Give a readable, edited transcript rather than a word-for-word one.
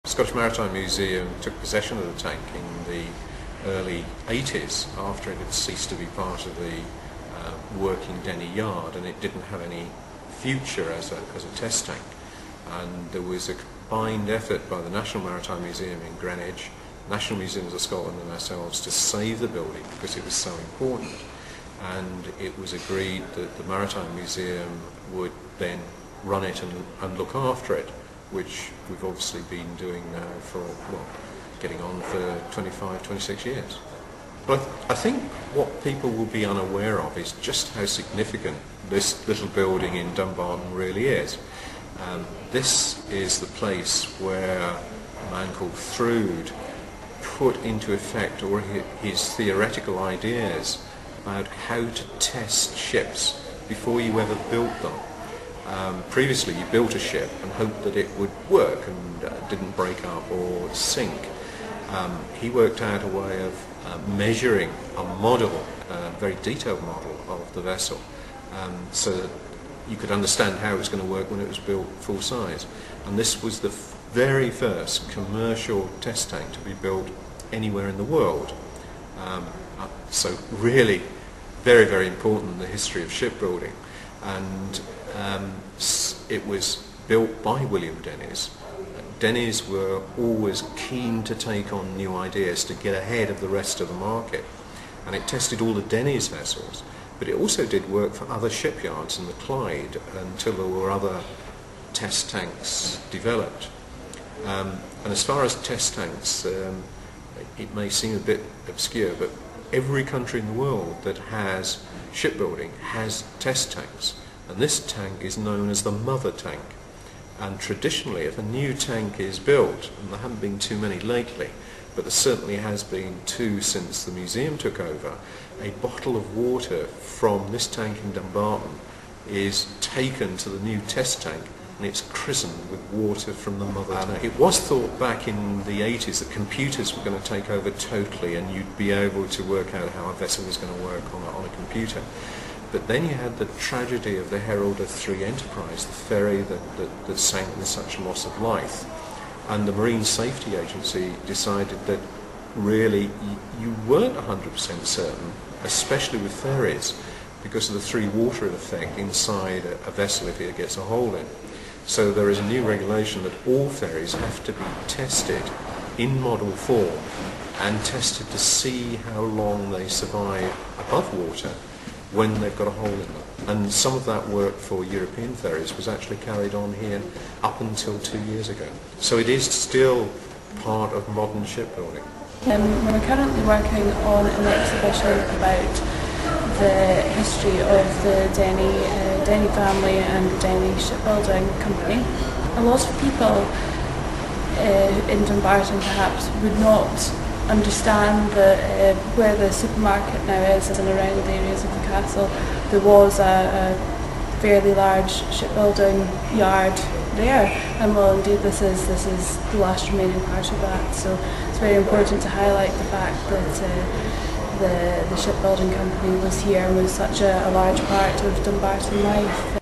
Scottish Maritime Museum took possession of the tank in the early 80s after it had ceased to be part of the working Denny yard, and it didn't have any future as a test tank. And there was a combined effort by the National Maritime Museum in Greenwich, National Museums of Scotland and ourselves to save the building because it was so important. And it was agreed that the Maritime Museum would then run it and look after it, which we've obviously been doing now for, well, getting on for 25, 26 years. But I think what people will be unaware of is just how significant this little building in Dumbarton really is. This is the place where a man called Froude put into effect all his theoretical ideas about how to test ships before you ever built them. Previously you built a ship and hoped that it would work and didn't break up or sink. He worked out a way of measuring a model, a very detailed model of the vessel, so that you could understand how it was going to work when it was built full size. And this was the very first commercial test tank to be built anywhere in the world. So really very, very important in the history of shipbuilding. And it was built by William Denny's. Denny's were always keen to take on new ideas to get ahead of the rest of the market, and it tested all the Denny's vessels, but it also did work for other shipyards in the Clyde until there were other test tanks developed. And as far as test tanks, it may seem a bit obscure, but every country in the world that has shipbuilding has test tanks, and this tank is known as the mother tank. And traditionally, if a new tank is built, and there haven't been too many lately, but there certainly has been 2 since the museum took over, a bottle of water from this tank in Dumbarton is taken to the new test tank, and it's christened with water from the mother tank. It was thought back in the 80s that computers were going to take over totally, and you'd be able to work out how a vessel was going to work on a computer. But then you had the tragedy of the Herald of Three Enterprise, the ferry that sank with such loss of life. And the Marine Safety Agency decided that really you weren't 100% certain, especially with ferries, because of the three water effect inside a vessel if it gets a hole in. So there is a new regulation that all ferries have to be tested in model form and tested to see how long they survive above water when they've got a hole in them. And some of that work for European ferries was actually carried on here up until 2 years ago. So it is still part of modern shipbuilding. We're currently working on an exhibition about the history of the Denny family and the Denny shipbuilding company. A lot of people in Dumbarton perhaps would not understand that where the supermarket now is and around the areas of the castle, there was a fairly large shipbuilding yard there, and well indeed this is the last remaining part of that. So it's very important to highlight the fact that the shipbuilding company was here and was such a large part of Dumbarton life